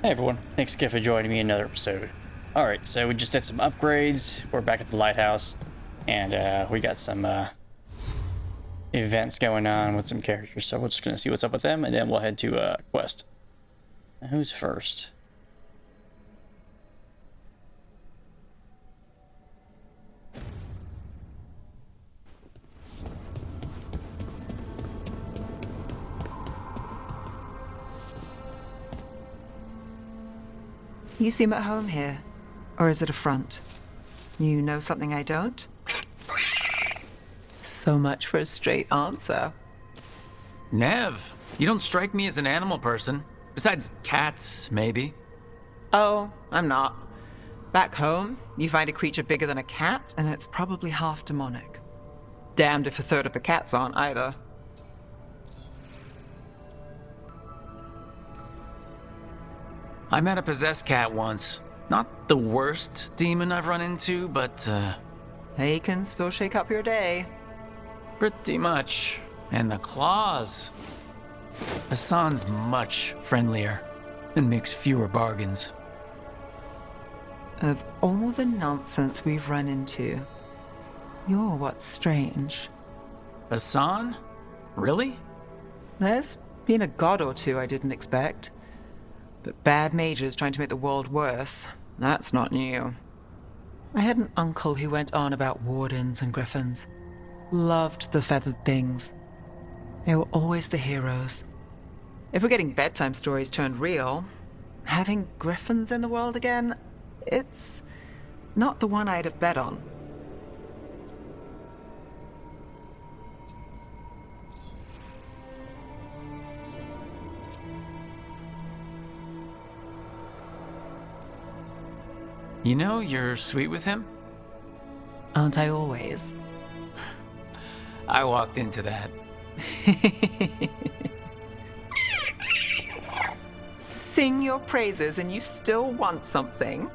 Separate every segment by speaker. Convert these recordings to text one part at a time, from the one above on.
Speaker 1: Hey everyone, thanks again for joining me in another episode. Alright, so we just did some upgrades. We're back at the lighthouse, and we got some events going on with some characters, so we're just gonna see what's up with them, and then we'll head to quest. Now, who's first?
Speaker 2: You seem at home here. Or is it a front? You know something I don't? So much for a straight answer.
Speaker 3: Nev, you don't strike me as an animal person. Besides cats, maybe.
Speaker 2: Oh, I'm not. Back home, you find a creature bigger than a cat, and it's probably half demonic. Damned if a third of the cats aren't either.
Speaker 3: I met a possessed cat once. Not the worst demon I've run into, but,
Speaker 2: They can still shake up your day.
Speaker 3: pretty much. And the claws. Assan's much friendlier and makes fewer bargains.
Speaker 2: Of all the nonsense we've run into, you're what's strange.
Speaker 3: Assan? Really?
Speaker 2: There's been a god or two I didn't expect. But bad mages trying to make the world worse, that's not new. I had an uncle who went on about wardens and griffins. Loved the feathered things. They were always the heroes. If we're getting bedtime stories turned real, having griffins in the world again, it's not the one I'd have bet on.
Speaker 3: You know you're sweet with him?
Speaker 2: Aren't I always?
Speaker 3: I walked into that.
Speaker 2: Sing your praises and you still want something?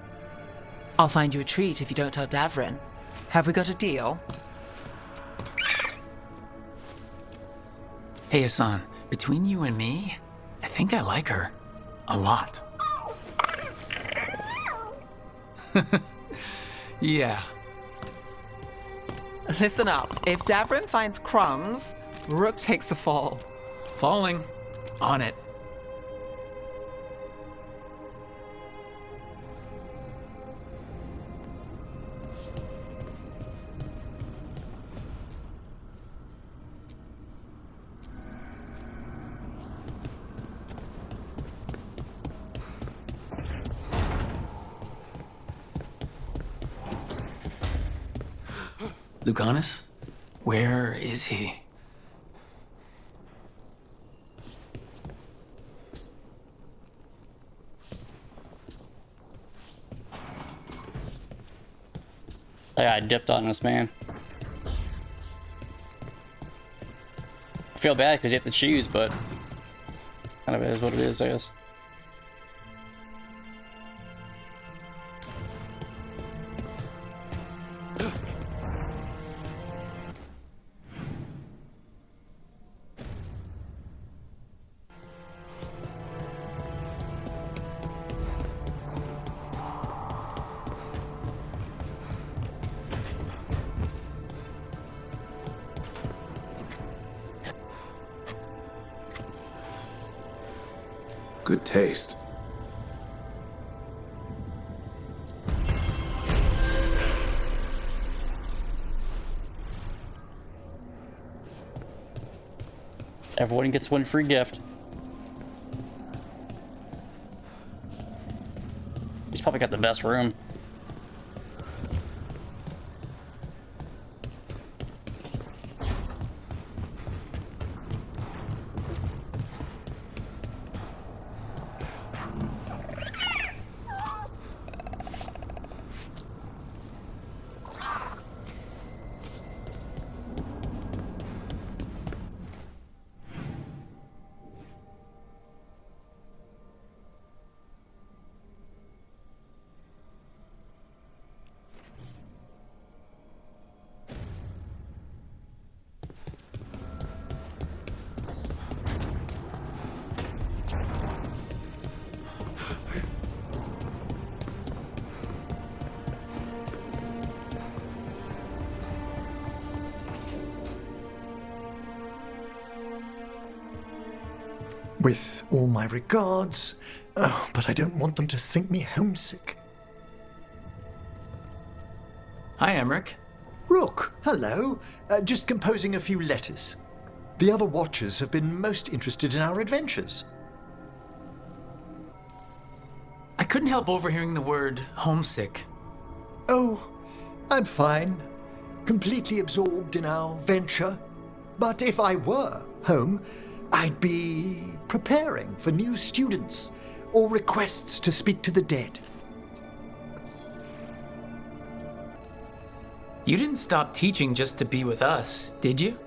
Speaker 2: I'll find you a treat if you don't tell Davrin. Have we got a deal?
Speaker 3: Hey, Assan, between you and me, I think I like her. A lot. Yeah.
Speaker 2: Listen up. If Davrin finds crumbs, Rook takes the fall.
Speaker 3: Falling. On it. Lucanus? Where is he?
Speaker 1: I dipped on this, man. I feel bad because you have to choose, but kind of is what it is, I guess.
Speaker 4: Good taste.
Speaker 1: Everyone gets one free gift. He's probably got the best room.
Speaker 4: With all my regards. Oh, but I don't want them to think me homesick.
Speaker 3: Hi, Emmerich.
Speaker 4: Rook, hello. Just composing a few letters. The other Watchers have been most interested in our adventures.
Speaker 3: I couldn't help overhearing the word homesick.
Speaker 4: Oh, I'm fine. Completely absorbed in our venture. But if I were home, I'd be preparing for new students or requests to speak to the dead.
Speaker 3: You didn't stop teaching just to be with us, did you?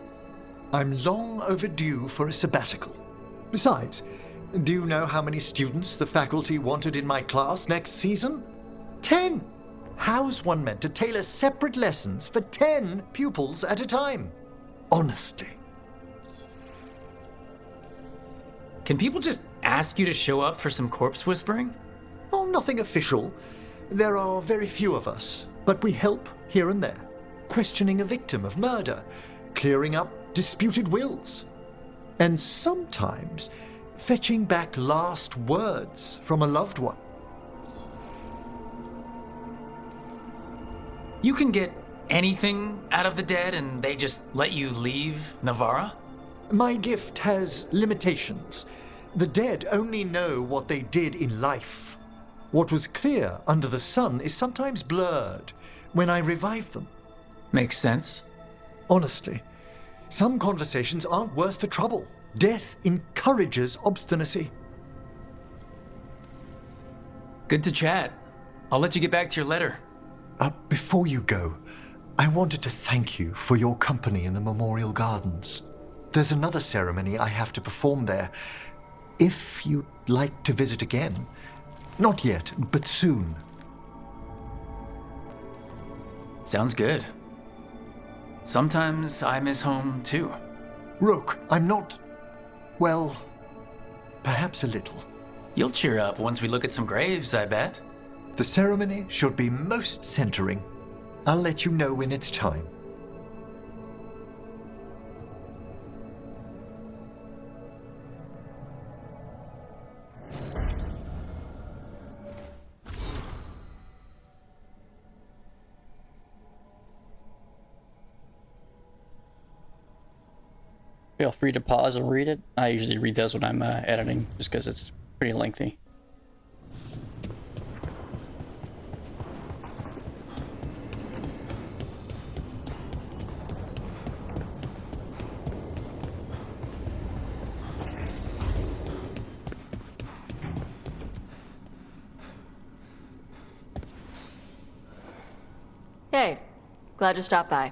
Speaker 4: I'm long overdue for a sabbatical. Besides, do you know how many students the faculty wanted in my class next season? 10! How's one meant to tailor separate lessons for 10 pupils at a time? Honestly.
Speaker 3: Can people just ask you to show up for some corpse whispering?
Speaker 4: Oh, nothing official. There are very few of us, but we help here and there. Questioning a victim of murder, clearing up disputed wills, and sometimes fetching back last words from a loved one.
Speaker 3: You can get anything out of the dead and they just let you leave Navarra?
Speaker 4: My gift has limitations. The dead only know what they did in life. What was clear under the sun is sometimes blurred when I revive them.
Speaker 3: Makes sense.
Speaker 4: Honestly, some conversations aren't worth the trouble. Death encourages obstinacy.
Speaker 3: Good to chat. I'll let you get back to your letter.
Speaker 4: Before you go, I wanted to thank you for your company in the Memorial Gardens. There's another ceremony I have to perform there. If you'd like to visit again. Not yet, but soon.
Speaker 3: Sounds good. Sometimes I miss home, too.
Speaker 4: Rook, I'm not... well, perhaps a little.
Speaker 3: You'll cheer up once we look at some graves, I bet.
Speaker 4: The ceremony should be most centering. I'll let you know when it's time.
Speaker 1: Feel free to pause and read it. I usually read those when I'm editing, just because it's pretty lengthy.
Speaker 5: Hey, glad you stopped by.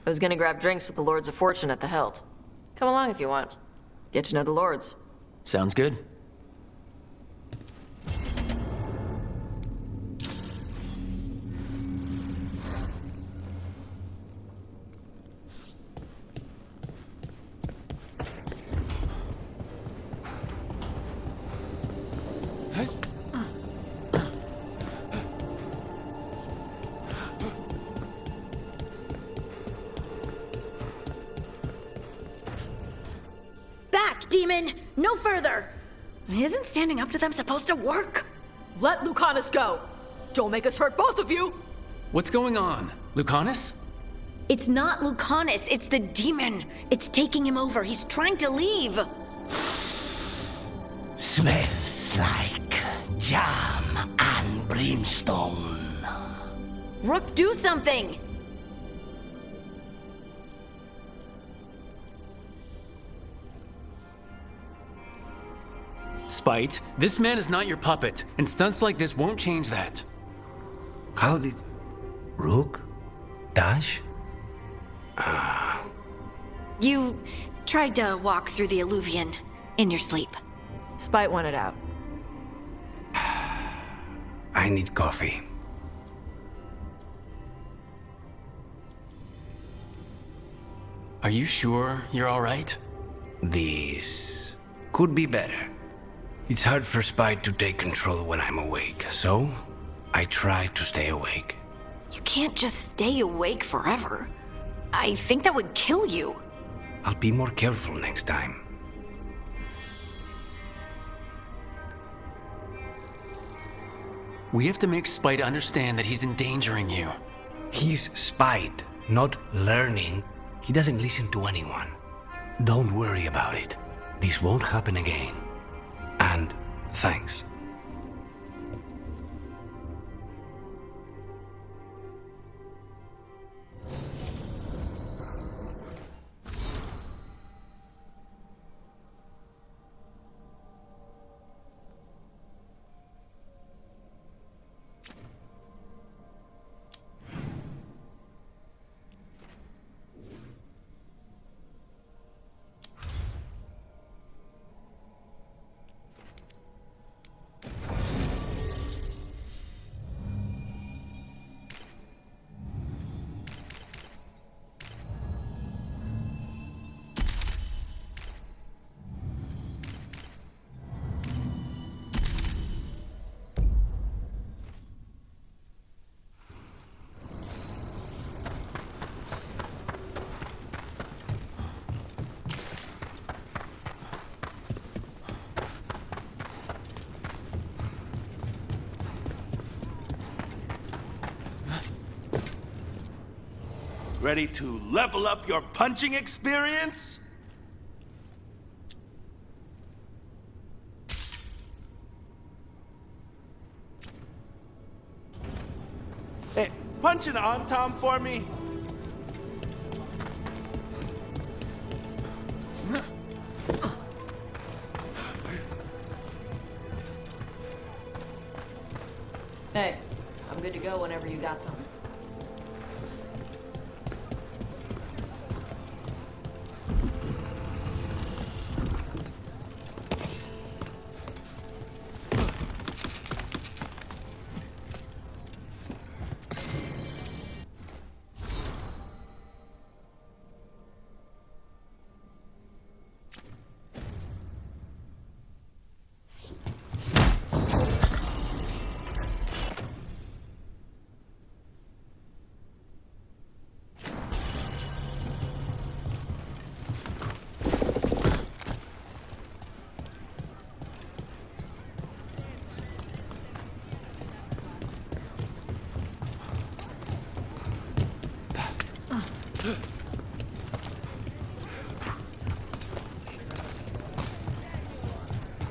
Speaker 5: I was gonna grab drinks with the Lords of Fortune at the Hilt. Come along if you want. Get to know the Lords.
Speaker 3: Sounds good.
Speaker 6: Demon, no further! Isn't standing up to them supposed to work?
Speaker 7: Let Lucanus go! Don't make us hurt both of you!
Speaker 3: What's going on? Lucanus?
Speaker 6: It's not Lucanus, it's the demon. It's taking him over. He's trying to leave.
Speaker 8: Smells like jam and brimstone.
Speaker 6: Rook, do something!
Speaker 3: Spite, this man is not your puppet, and stunts like this won't change that.
Speaker 8: How did... Rook? Dash?
Speaker 6: You tried to walk through the Alluvion in your sleep.
Speaker 5: Spite wanted out.
Speaker 8: I need coffee.
Speaker 3: Are you sure you're all right?
Speaker 8: This could be better. It's hard for Spite to take control when I'm awake, so I try to stay awake.
Speaker 6: You can't just stay awake forever. I think that would kill you.
Speaker 8: I'll be more careful next time.
Speaker 3: We have to make Spite understand that he's endangering you.
Speaker 8: He's Spite, not learning. He doesn't listen to anyone. Don't worry about it. This won't happen again. And thanks.
Speaker 9: Ready to level up your punching experience? Hey, punch an on-tom for me.
Speaker 5: Hey, I'm good to go whenever you got something.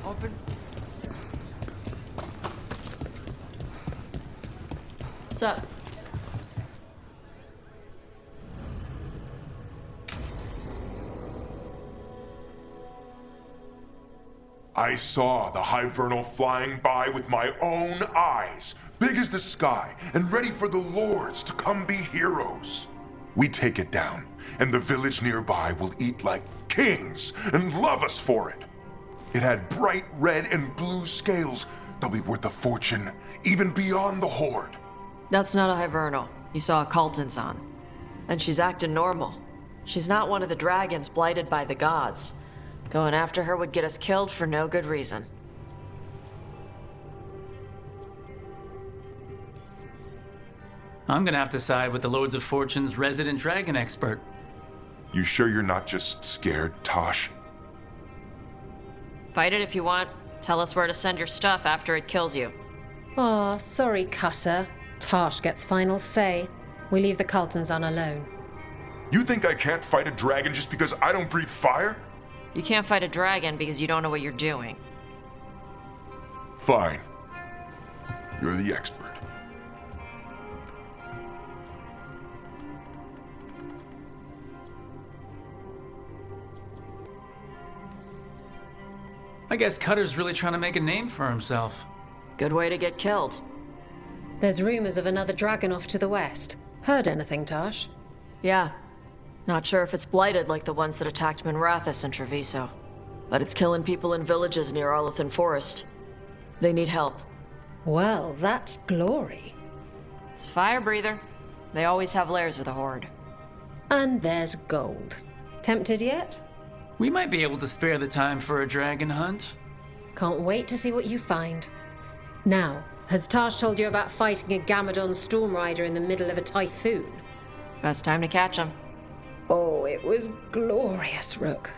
Speaker 2: Open.
Speaker 5: What's up?
Speaker 10: I saw the Hivernal flying by with my own eyes, big as the sky, and ready for the lords to come be heroes. We take it down, and the village nearby will eat like kings and love us for it. It had bright red and blue scales. They'll be worth a fortune, even beyond the Horde.
Speaker 5: That's not a Hivernal. You saw a Calton's on. And she's acting normal. She's not one of the dragons blighted by the gods. Going after her would get us killed for no good reason.
Speaker 3: I'm gonna have to side with the Lords of Fortune's resident dragon expert.
Speaker 10: You sure you're not just scared, Tosh?
Speaker 5: Fight it if you want. Tell us where to send your stuff after it kills you.
Speaker 11: Aw, sorry, Cutter. Tosh gets final say. We leave the Cultons on alone.
Speaker 10: You think I can't fight a dragon just because I don't breathe fire?
Speaker 5: You can't fight a dragon because you don't know what you're doing.
Speaker 10: Fine. You're the expert.
Speaker 3: I guess Cutter's really trying to make a name for himself.
Speaker 5: Good way to get killed.
Speaker 11: There's rumors of another dragon off to the west. Heard anything, Tosh?
Speaker 5: Yeah. Not sure if it's blighted like the ones that attacked Minrathous and Treviso. But it's killing people in villages near Arlethan Forest. They need help.
Speaker 11: Well, that's glory.
Speaker 5: It's fire breather. They always have lairs with a horde.
Speaker 11: And there's gold. Tempted yet?
Speaker 3: We might be able to spare the time for a dragon hunt.
Speaker 11: Can't wait to see what you find. Now, has Tosh told you about fighting a Gamadon Stormrider in the middle of a typhoon?
Speaker 5: Best time to catch him.
Speaker 11: Oh, it was glorious, Rook.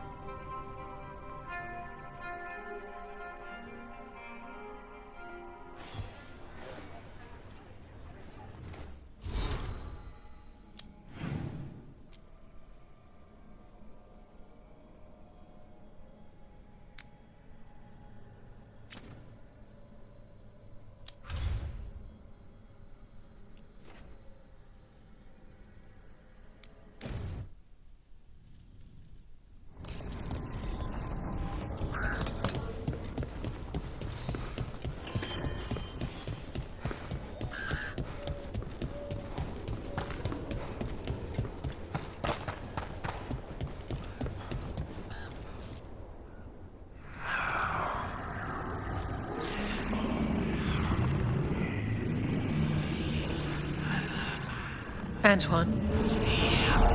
Speaker 12: Antoine?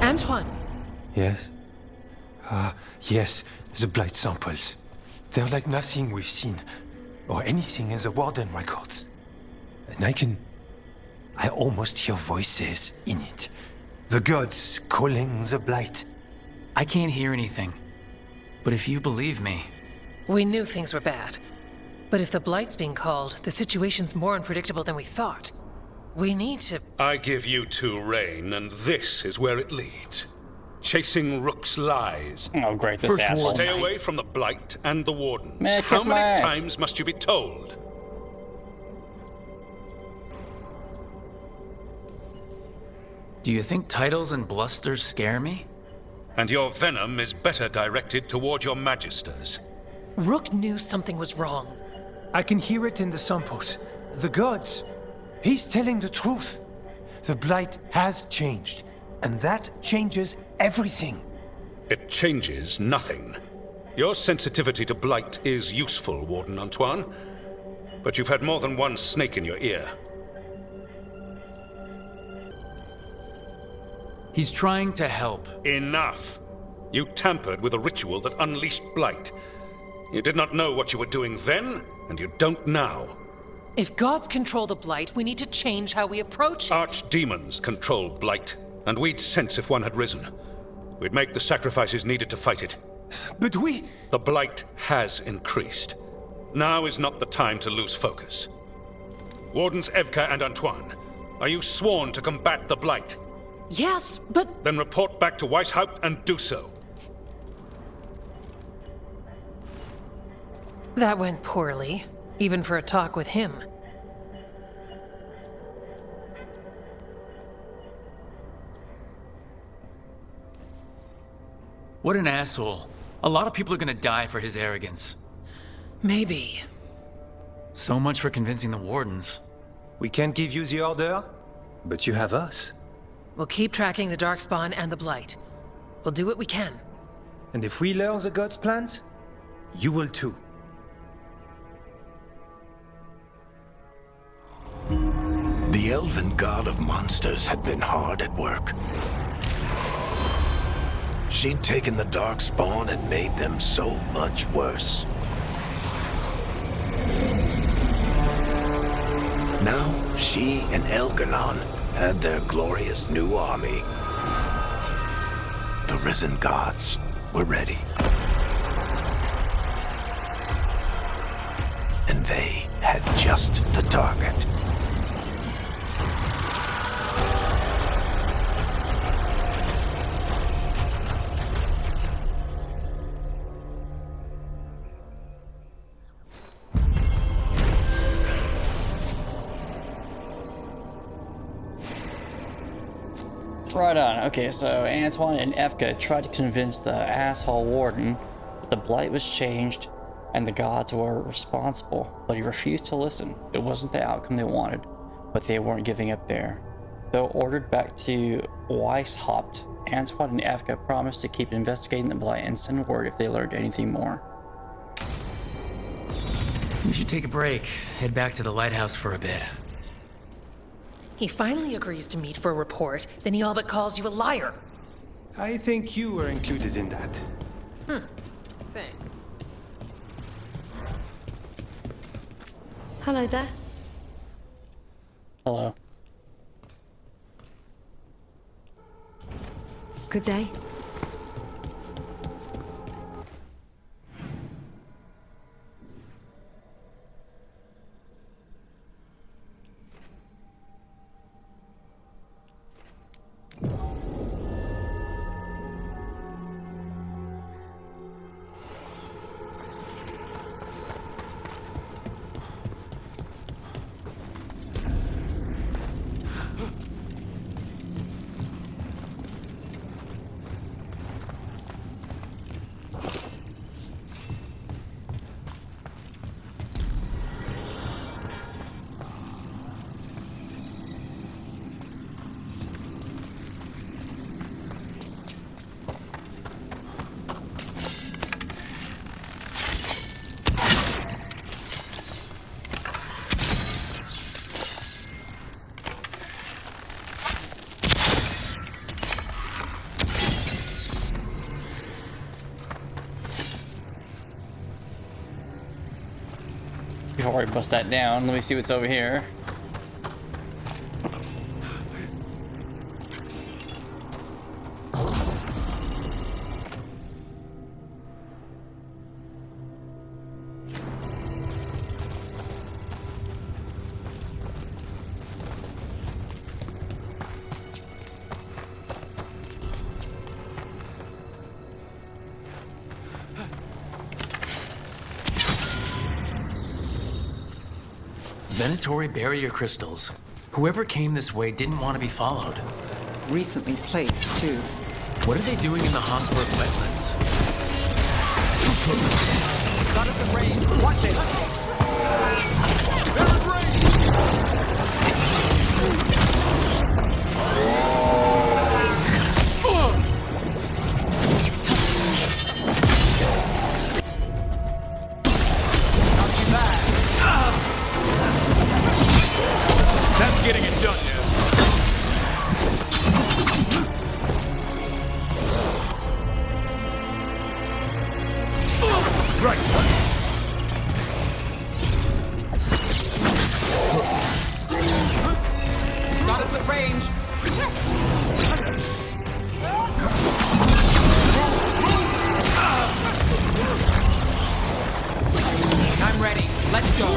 Speaker 12: Antoine!
Speaker 13: Yes? Yes, the blight samples. They're like nothing we've seen, or anything in the Warden records. And I almost hear voices in it. The gods calling the blight.
Speaker 3: I can't hear anything. But if you believe me...
Speaker 12: We knew things were bad. But if the blight's being called, the situation's more unpredictable than we thought. We need to...
Speaker 14: I give you two reign, and this is where it leads. Chasing Rook's lies.
Speaker 1: Oh, great, this asshole.
Speaker 14: Stay away from the Blight and the Wardens.
Speaker 1: Man,
Speaker 14: how
Speaker 1: kiss my
Speaker 14: many
Speaker 1: ass.
Speaker 14: times must you be told?
Speaker 3: Do you think titles and blusters scare me?
Speaker 14: And your venom is better directed toward your magisters.
Speaker 12: Rook knew something was wrong.
Speaker 13: I can hear it in the samples. The gods. He's telling the truth. The blight has changed, and that changes everything.
Speaker 14: It changes nothing. Your sensitivity to blight is useful, Warden Antoine. But you've had more than one snake in your ear.
Speaker 3: He's trying to help.
Speaker 14: Enough! You tampered with a ritual that unleashed blight. You did not know what you were doing then, and you don't now.
Speaker 12: If gods control the blight, we need to change how we approach it.
Speaker 14: Archdemons control blight, and we'd sense if one had risen. We'd make the sacrifices needed to fight it.
Speaker 13: But
Speaker 14: The blight has increased. Now is not the time to lose focus. Wardens Evka and Antoine, are you sworn to combat the blight?
Speaker 12: Yes, but...
Speaker 14: Then report back to Weishaupt and do so.
Speaker 12: That went poorly, even for a talk with him.
Speaker 3: What an asshole. A lot of people are gonna die for his arrogance.
Speaker 12: Maybe.
Speaker 3: So much for convincing the Wardens.
Speaker 13: we can't give you the order, but you have us.
Speaker 12: We'll keep tracking the Darkspawn and the Blight. We'll do what we can.
Speaker 13: And if we learn the gods' plans, you will too.
Speaker 8: The elven god of monsters had been hard at work. She'd taken the Darkspawn and made them so much worse. Now, she and Elgar'nan had their glorious new army. The risen gods were ready. And they had just the target.
Speaker 1: Right on. Okay, so Antoine and Evka tried to convince the asshole warden that the blight was changed and the gods were responsible, but he refused to listen. It wasn't the outcome they wanted, but they weren't giving up there. Though ordered back to Weishaupt, Antoine and Evka promised to keep investigating the blight and send word if they learned anything more.
Speaker 3: We should take a break, head back to the lighthouse for a bit.
Speaker 12: He finally agrees to meet for a report, then he all but calls you a liar.
Speaker 13: I think you were included in that.
Speaker 12: Thanks.
Speaker 5: Hello there.
Speaker 1: Hello.
Speaker 5: Good day.
Speaker 1: before I bust that down. Let me see what's over here.
Speaker 3: Venatory barrier crystals. Whoever came this way didn't want to be followed.
Speaker 2: Recently placed, too.
Speaker 3: What are they doing in the Hosburg wetlands?
Speaker 2: Got us at range. Watch it.
Speaker 10: They're in range!
Speaker 2: Not too bad.
Speaker 9: That's getting it done now. Right.
Speaker 2: Got us at range. I'm ready. Let's go.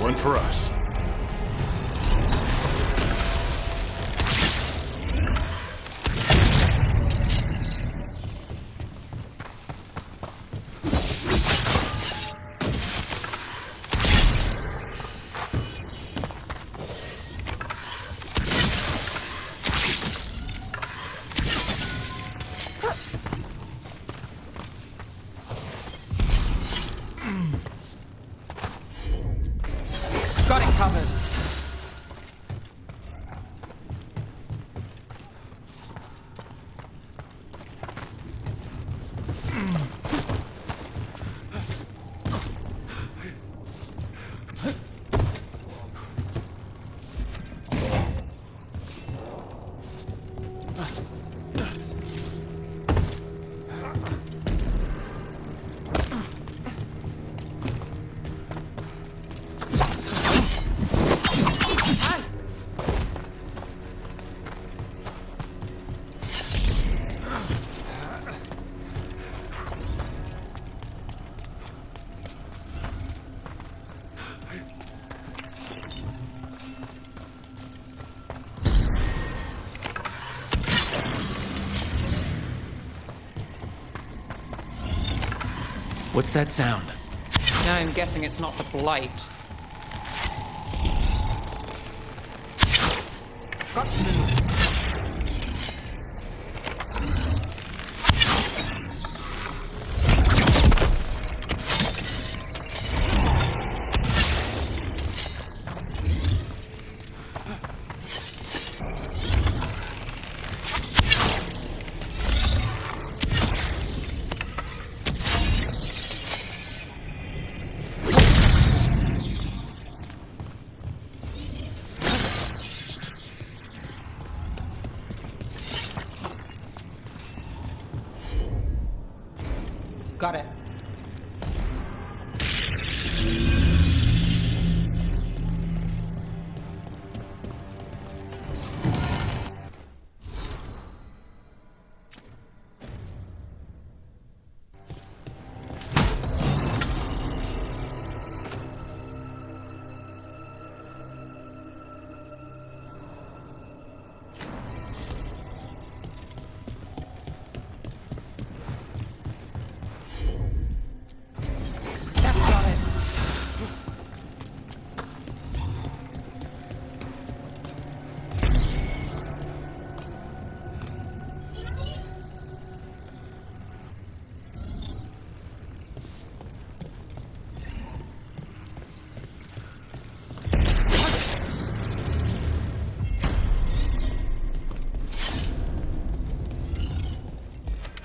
Speaker 10: One for us.
Speaker 2: Got it covered.
Speaker 3: What's that sound?
Speaker 2: Now I'm guessing it's not the blight. Got to move. Got it.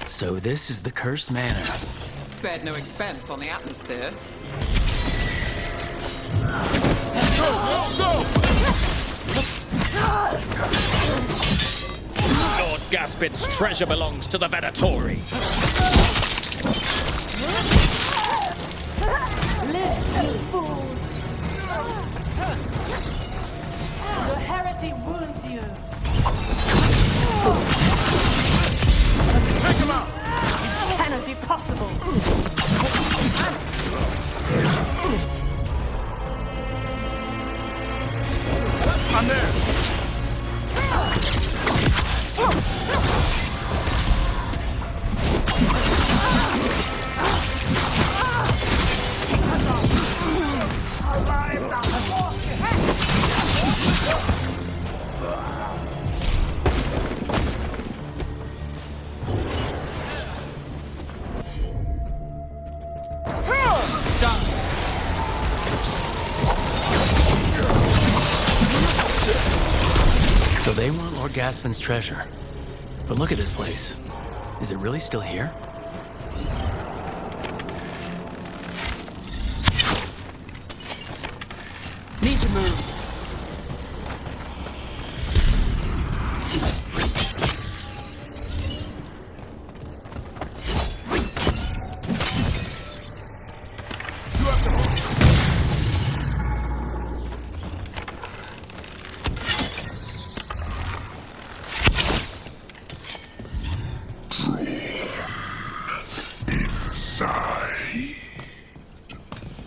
Speaker 3: So this is the cursed manor.
Speaker 2: Spared no expense on the atmosphere.
Speaker 10: Go! Go!
Speaker 15: Lord Gaspin's treasure belongs to the Venatori.
Speaker 16: Live, you fools! Your heresy wounds you.
Speaker 15: Take him out!
Speaker 16: It cannot be possible.
Speaker 15: I'm there!
Speaker 3: So they want Lord Gaspin's treasure. But look at this place. Is it really still here?
Speaker 2: Need to move.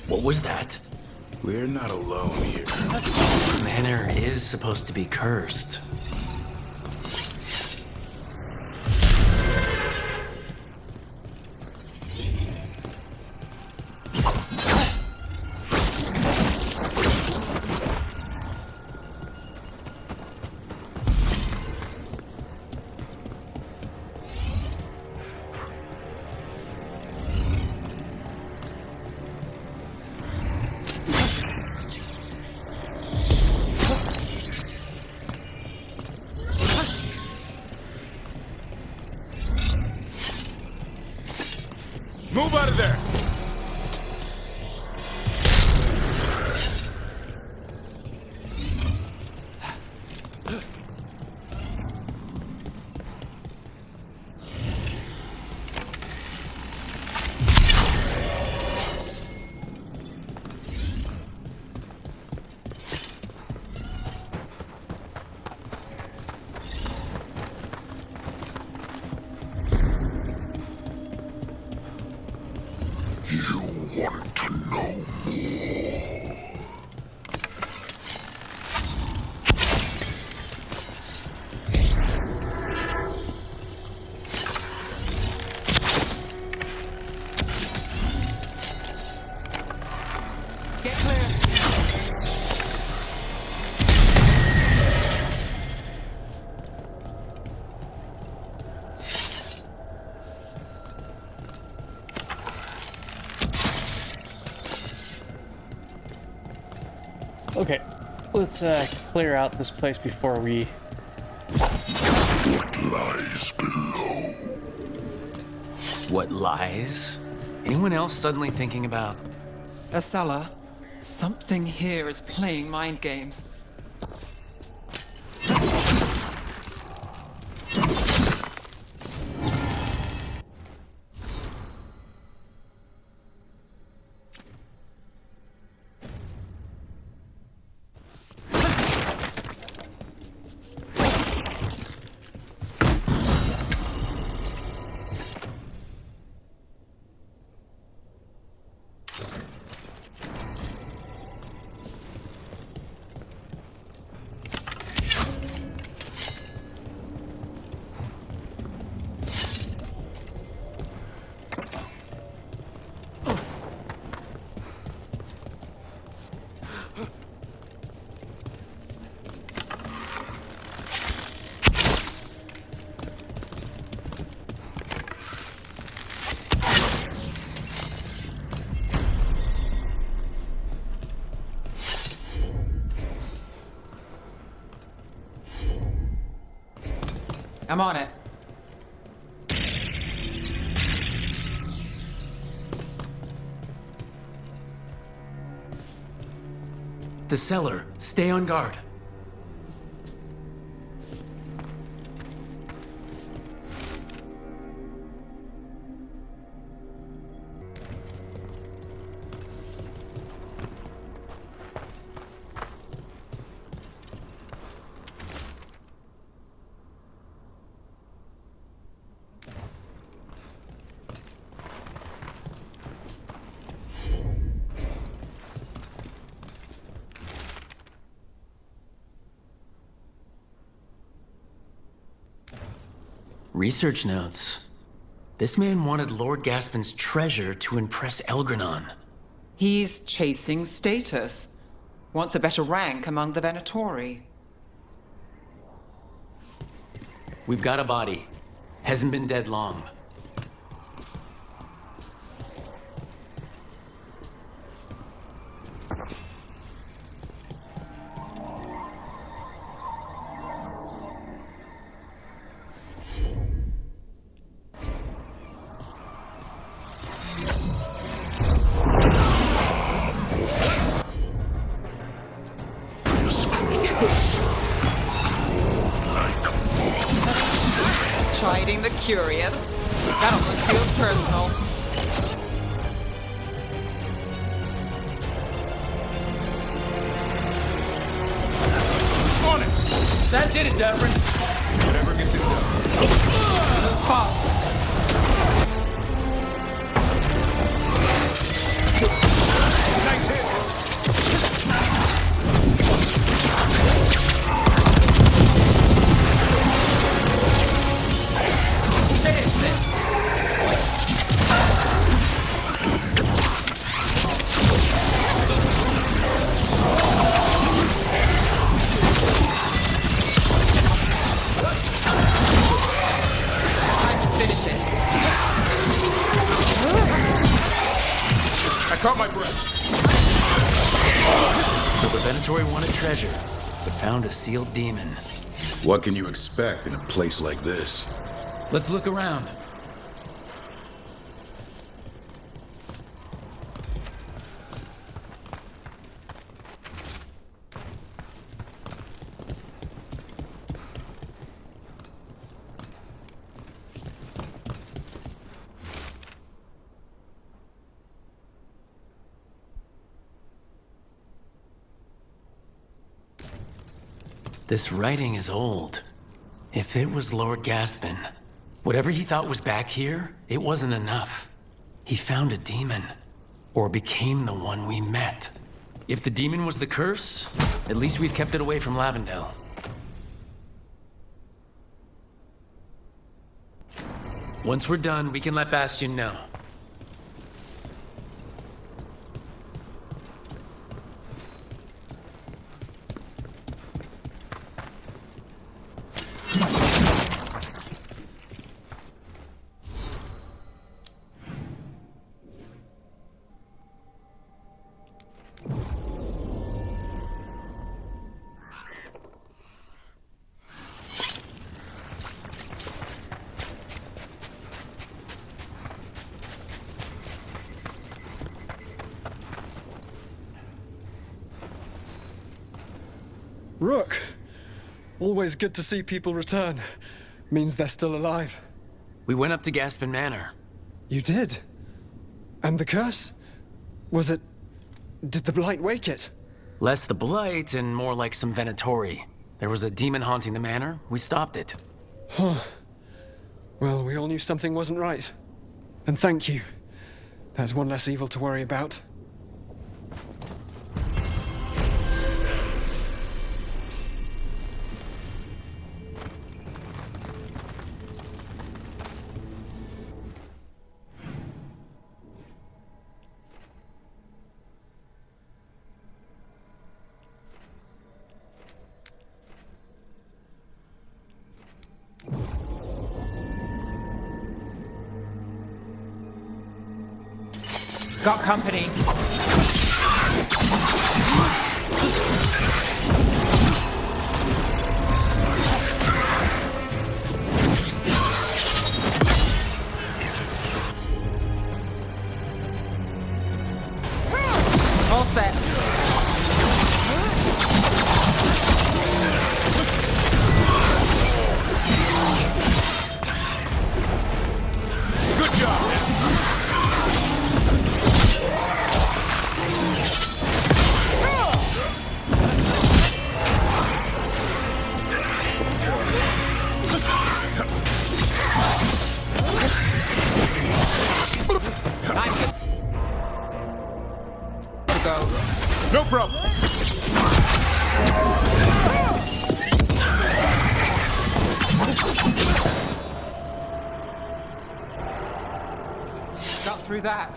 Speaker 3: What was that?
Speaker 17: We're not alone here.
Speaker 3: Manor is supposed to be cursed.
Speaker 15: Move out of there!
Speaker 10: Want to know more?
Speaker 2: Get clear.
Speaker 1: Okay, let's clear out this place before we...
Speaker 10: What lies below?
Speaker 3: What lies? Anyone else suddenly thinking about...
Speaker 2: Asala, something here is playing mind games. I'm on it.
Speaker 3: The cellar. Stay on guard. Research notes. This man wanted Lord Gaspin's treasure to impress Elgranon.
Speaker 2: He's chasing status. Wants a better rank among the Venatori.
Speaker 3: We've got a body. Hasn't been dead long.
Speaker 2: Chiding the curious. That almost feels personal.
Speaker 15: On it!
Speaker 3: That did it, Davrin.
Speaker 15: Whatever gets it done.
Speaker 2: Fast.
Speaker 15: Nice hit! Caught my breath.
Speaker 3: So the Venatori wanted treasure, but found a sealed demon.
Speaker 17: What can you expect in a place like this?
Speaker 3: Let's look around. This writing is old. If it was Lord Gaspin, whatever he thought was back here, it wasn't enough. He found a demon, or became the one we met. If the demon was the curse, at least we've kept it away from Lavendel. Once we're done, we can let Bastion know.
Speaker 18: Rook! Always good to see people return. Means they're still alive.
Speaker 3: We went up to Gaspin Manor.
Speaker 18: You did? And the curse? Was it... Did the Blight wake it?
Speaker 3: Less the Blight and more like some Venatori. There was a demon haunting the manor. We stopped it.
Speaker 18: Huh. Well, we all knew something wasn't right. And thank you. There's one less evil to worry about.
Speaker 2: Got company. All set.
Speaker 15: Good job! No problem.
Speaker 2: got through that.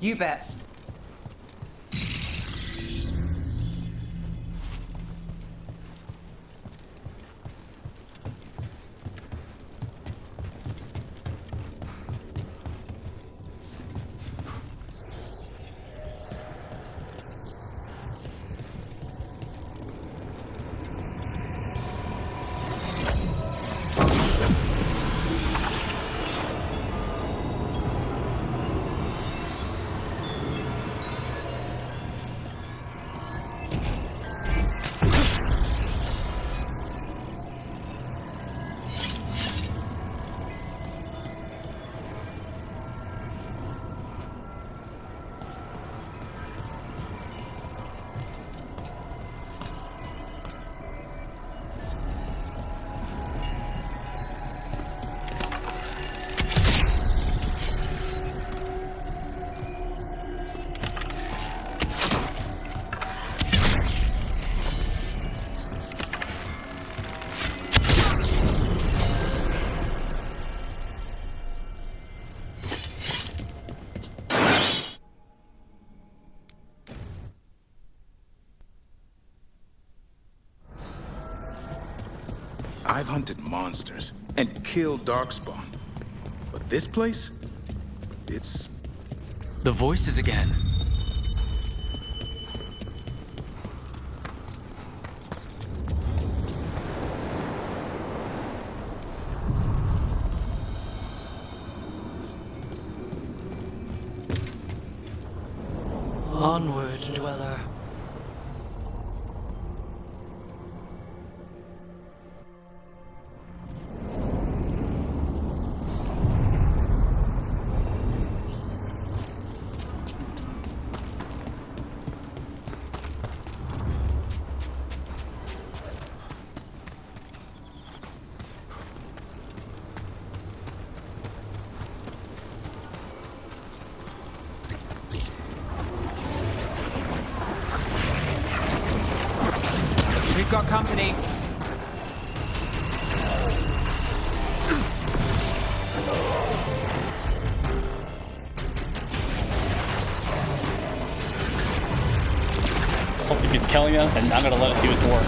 Speaker 2: You bet.
Speaker 17: I've hunted monsters and killed darkspawn. But this place? It's...
Speaker 3: The voices again.
Speaker 16: Onward, dweller.
Speaker 2: We've got company.
Speaker 1: Something is killing him, and I'm gonna let it do its work.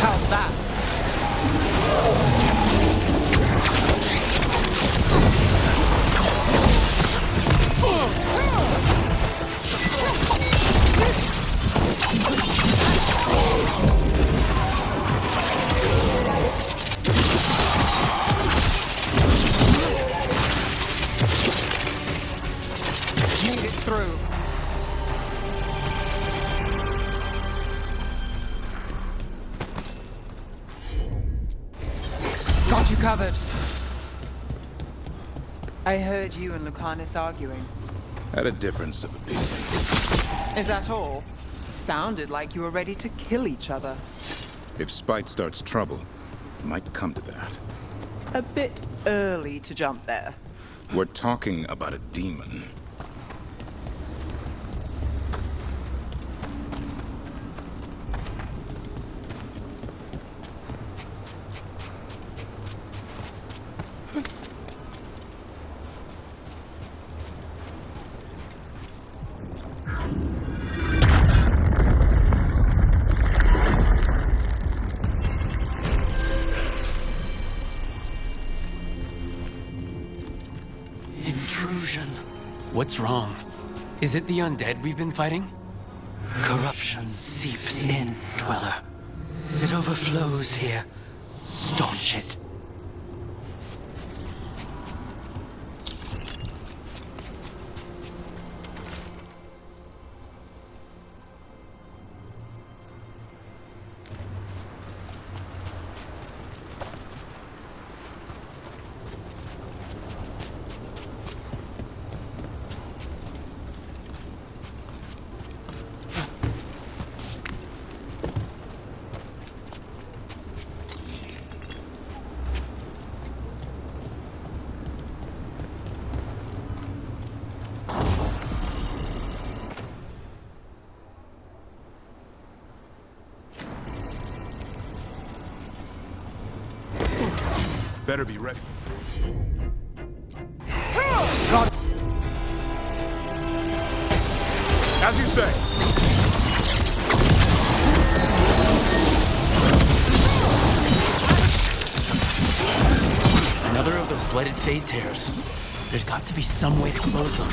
Speaker 2: How's that? Made it through. Got you covered. I heard you and Lucanus arguing.
Speaker 17: Had a difference of opinion.
Speaker 2: Is that all? Sounded like you were ready to kill each other.
Speaker 17: If spite starts trouble, it might come to that.
Speaker 2: A bit early to jump there.
Speaker 17: We're talking about a demon.
Speaker 3: illusion. What's wrong? Is it the undead we've been fighting?
Speaker 19: Corruption seeps in, Dweller. It overflows here. Staunch it.
Speaker 15: Better be ready. As you say.
Speaker 3: Another of those blighted fade tears. There's got to be some way to close them.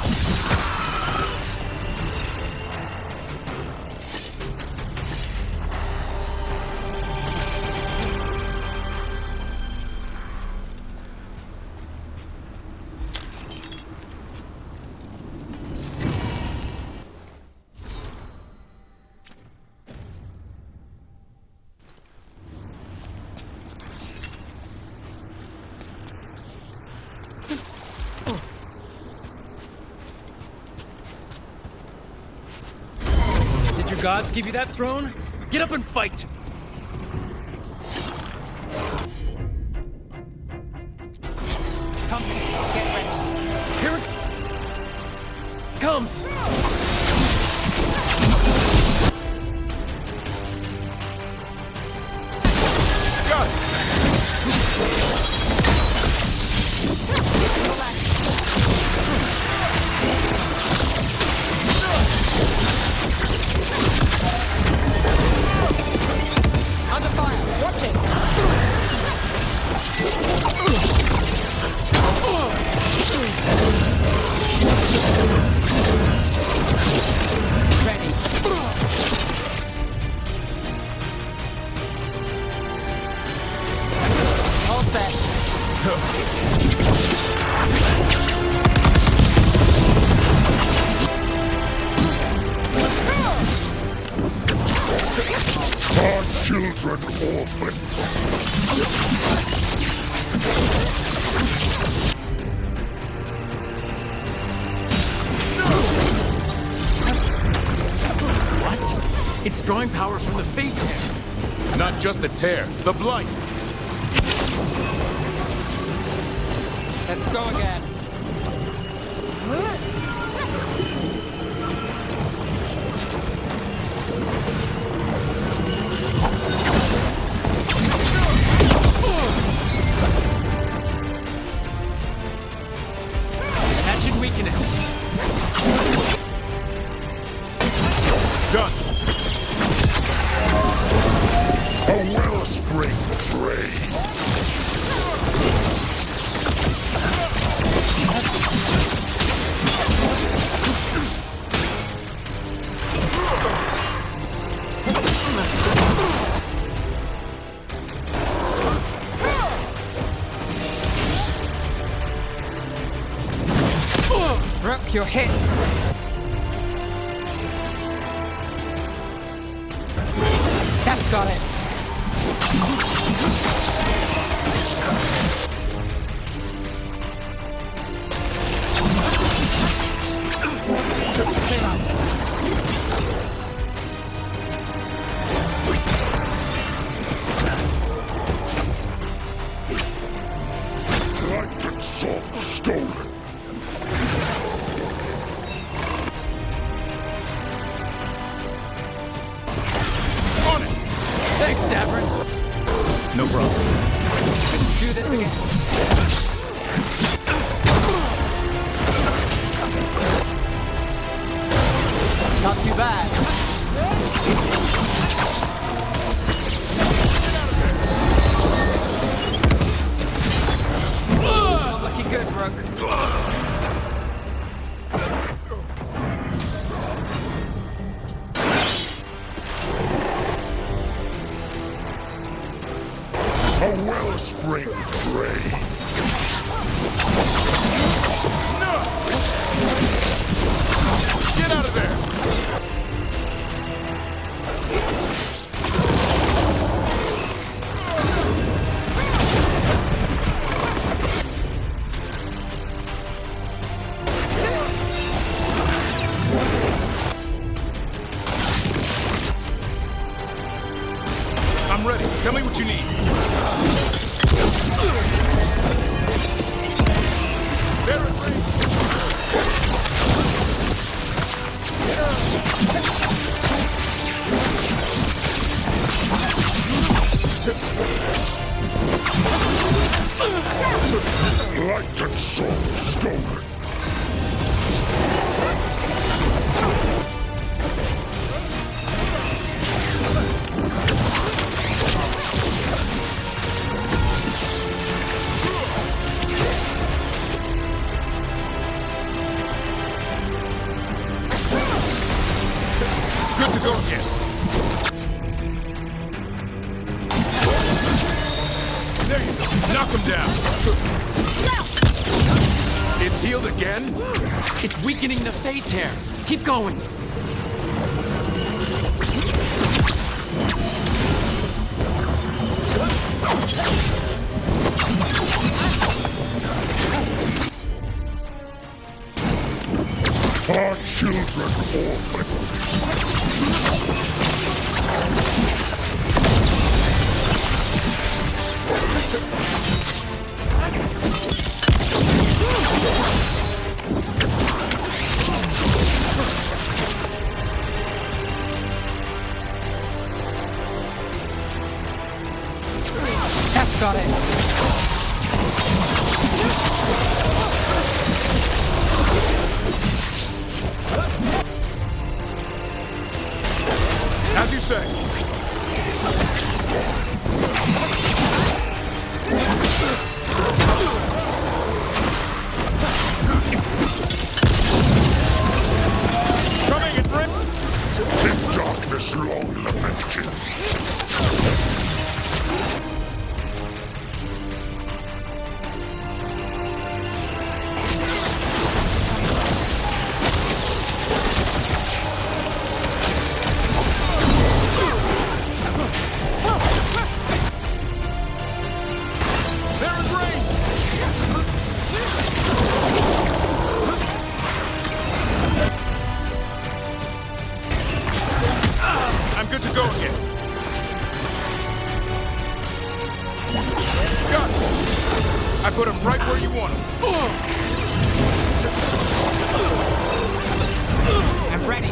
Speaker 20: Gods give you that throne? Get up and fight! Come, get ready. Here it comes!
Speaker 15: Got it!
Speaker 16: Under fire! Watch it! Ready. All set.
Speaker 10: Our children orphaned.
Speaker 20: What? It's drawing power from the Fate Tear.
Speaker 15: Not just the tear, the blight.
Speaker 16: Let's go again.
Speaker 20: That should weaken it.
Speaker 15: Done.
Speaker 10: A wellspring brave.
Speaker 16: Rook, you're hit. That's got it. Clear up.
Speaker 10: Like and salt stolen.
Speaker 20: Thanks, Davrin.
Speaker 15: No problem.
Speaker 16: Let's do this again. Not too bad. Not looking good, Rook.
Speaker 10: A wellspring drain.
Speaker 15: Get out of there! I'm ready. Tell me what you need.
Speaker 10: Light and soul stolen.
Speaker 15: Good to go again. There you go. Knock him down. It's healed again?
Speaker 20: It's weakening the Fate Tear. Keep going.
Speaker 10: Our children orphaned.
Speaker 16: That's got it.
Speaker 15: As you say. Coming in, Brit!
Speaker 10: In darkness long lamented.
Speaker 15: I'm good to go again. Got it. I put him right where you want him.
Speaker 16: I'm ready.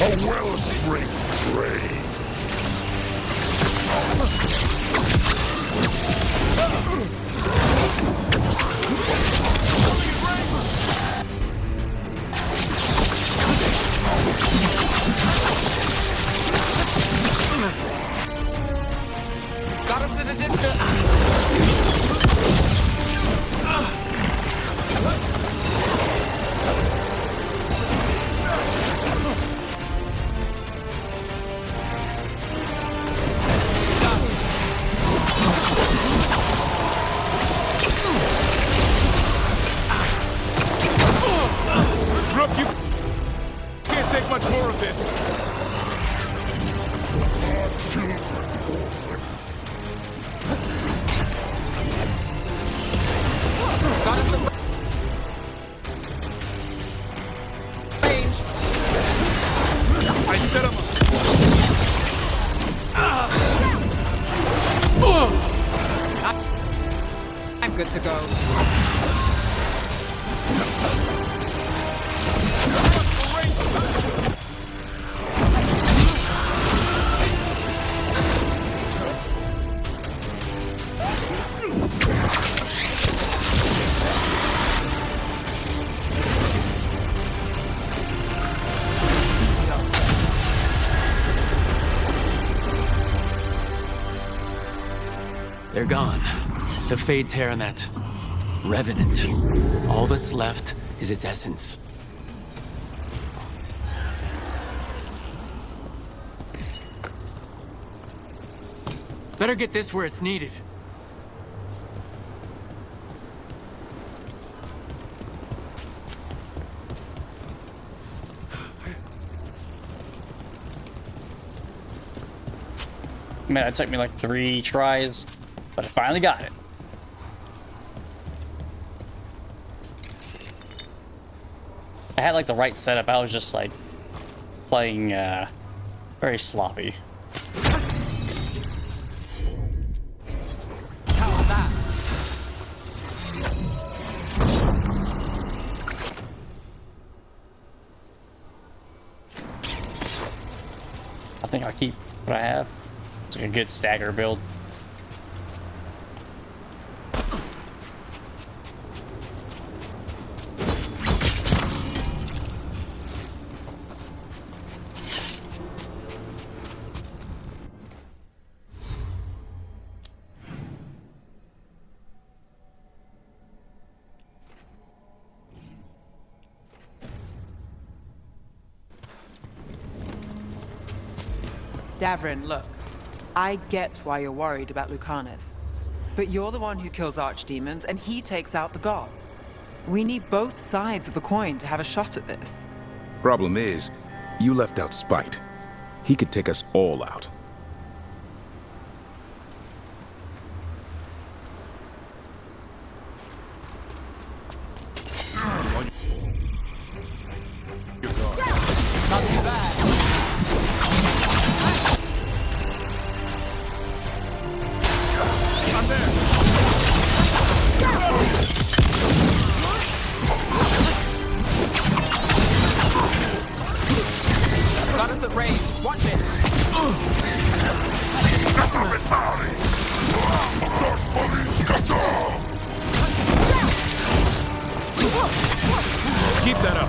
Speaker 10: A wellspring drain.
Speaker 16: Got us in a distance.
Speaker 15: Rook, you can't take much more of this.
Speaker 16: Got us in range.
Speaker 15: I set him up.
Speaker 16: I'm good to go.
Speaker 3: They're gone. The Fade Tear and that Revenant. All that's left is its essence.
Speaker 20: Better get this where it's needed.
Speaker 1: Man, it took me like 3 tries, but I finally got it. I had like the right setup. I was just like playing very sloppy.
Speaker 16: How's that?
Speaker 1: I think I'll keep what I have. It's like a good stagger build.
Speaker 2: Davrin, look. I get why you're worried about Lucanus. But you're the one who kills archdemons, and he takes out the gods. We need both sides of the coin to have a shot at this.
Speaker 17: Problem is, you left out Spite. He could take us all out.
Speaker 16: Not too bad. I'm there. Got us at range. Watch it.
Speaker 15: Keep that up.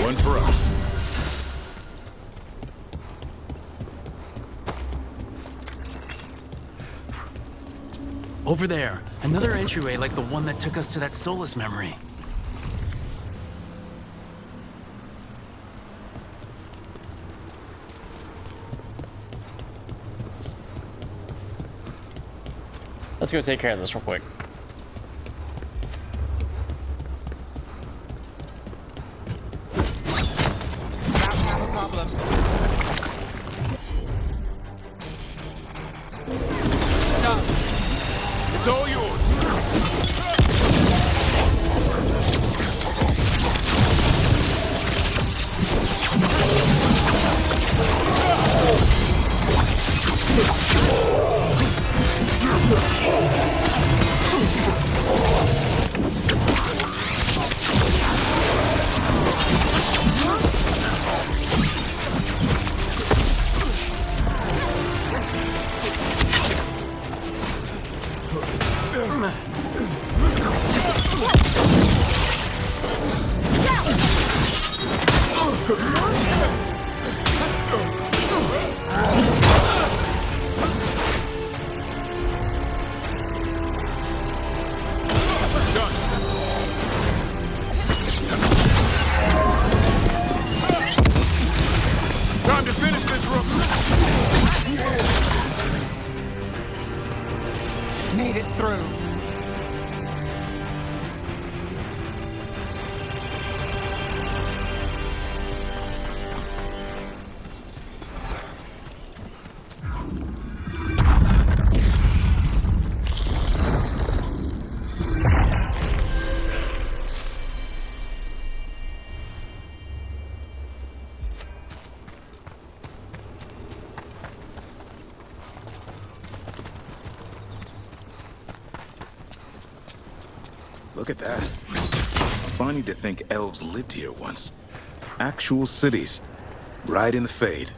Speaker 17: One for us.
Speaker 3: Over there, another entryway like the one that took us to that Solas memory.
Speaker 1: Let's go take care of this real quick.
Speaker 16: Not have a problem. Done.
Speaker 15: It's all yours. Time to finish this, Rook.
Speaker 16: Made it through.
Speaker 17: Look at that. Funny to think elves lived here once. Actual cities. Right in the Fade.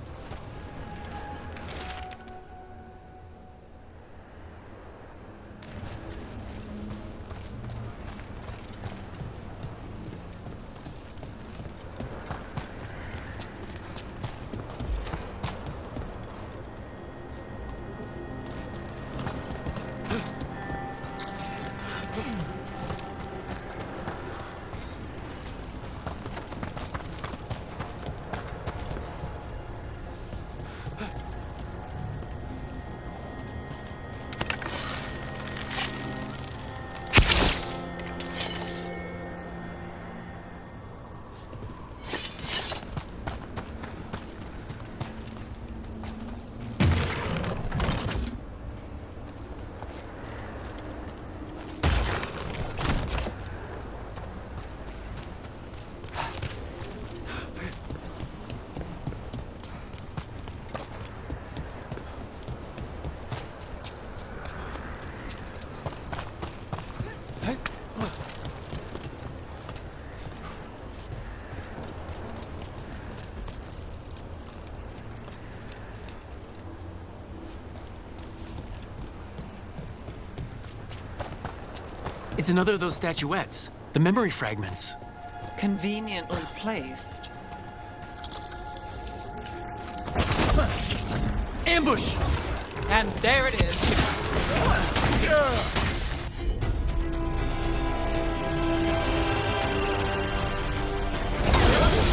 Speaker 3: It's another of those statuettes. The memory fragments.
Speaker 2: Conveniently placed.
Speaker 20: Ambush!
Speaker 16: And there it is.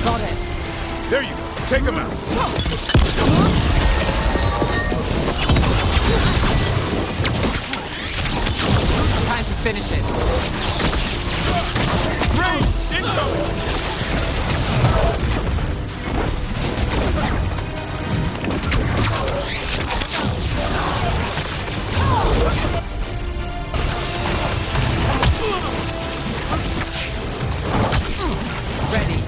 Speaker 16: Got it.
Speaker 15: There you go. Take him out.
Speaker 16: Time to finish it.
Speaker 15: Rain! Incoming!
Speaker 16: Ready.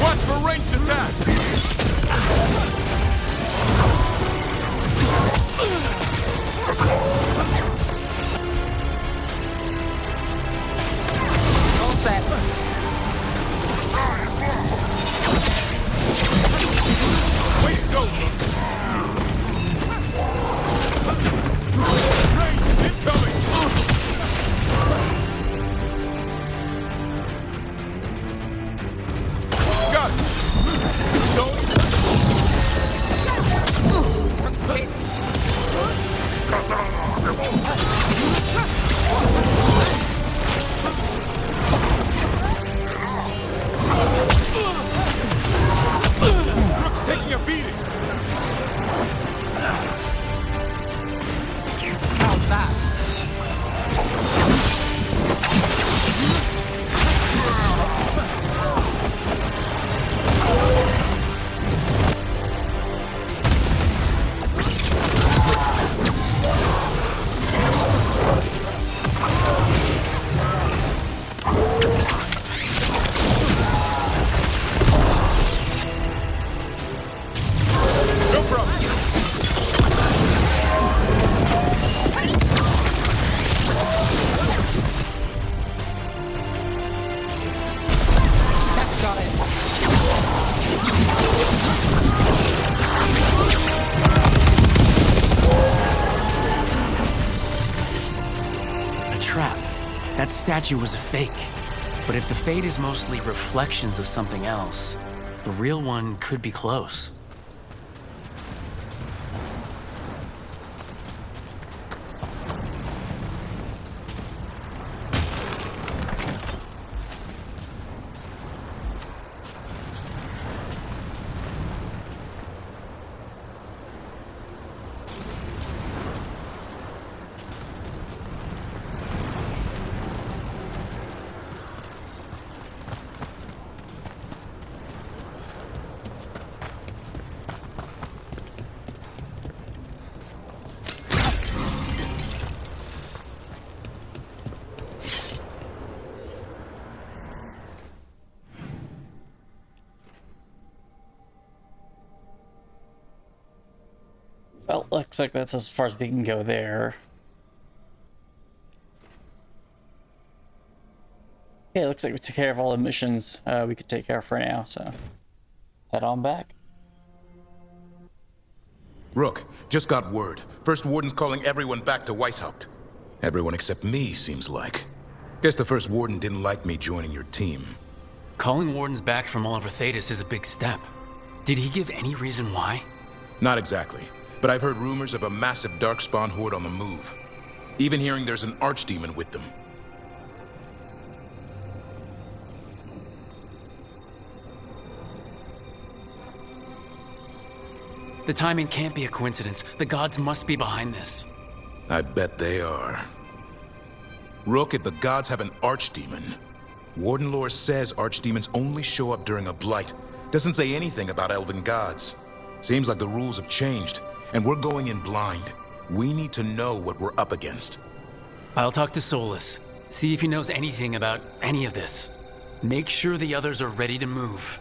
Speaker 15: Watch for ranged attacks!
Speaker 16: All set.
Speaker 15: Way to go, Rook! Range incoming! Got it! Don't... Rook's taking a beating!
Speaker 16: How's that?
Speaker 15: No problem!
Speaker 16: That's got it.
Speaker 3: A trap. That statue was a fake. But if the fade is mostly reflections of something else, the real one could be close.
Speaker 1: Well, looks like that's as far as we can go there. Okay, looks like we took care of all the missions we could take care of for now, so head on back.
Speaker 17: Rook, just got word. First Warden's calling everyone back to Weishaupt. Everyone except me, seems like. Guess the First Warden didn't like me joining your team.
Speaker 3: Calling wardens back from all over Thedas is a big step. Did he give any reason why?
Speaker 17: Not exactly, but I've heard rumors of a massive Darkspawn horde on the move. Even hearing there's an archdemon with them.
Speaker 3: The timing can't be a coincidence. The gods must be behind this.
Speaker 17: I bet they are. Rook, if the gods have an archdemon, Warden lore says archdemons only show up during a blight. Doesn't say anything about elven gods. Seems like the rules have changed, and we're going in blind. We need to know what we're up against.
Speaker 3: I'll talk to Solas. See if he knows anything about any of this. Make sure the others are ready to move.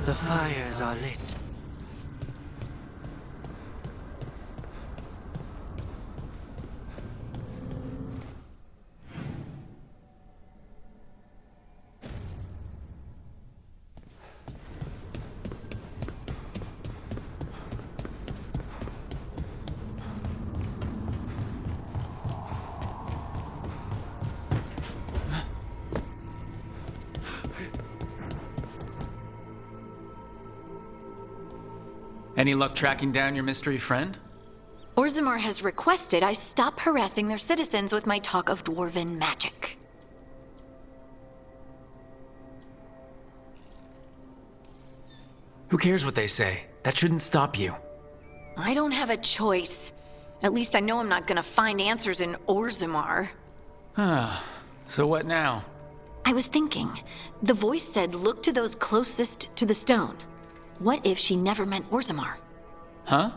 Speaker 19: The fires are lit.
Speaker 20: Any luck tracking down your mystery friend?
Speaker 6: Orzammar has requested I stop harassing their citizens with my talk of dwarven magic.
Speaker 20: Who cares what they say? That shouldn't stop you.
Speaker 6: I don't have a choice. At least I know I'm not gonna find answers in Orzammar.
Speaker 20: So what now?
Speaker 6: I was thinking, the voice said look to those closest to the stone. What if she never meant Orzammar?
Speaker 20: Huh?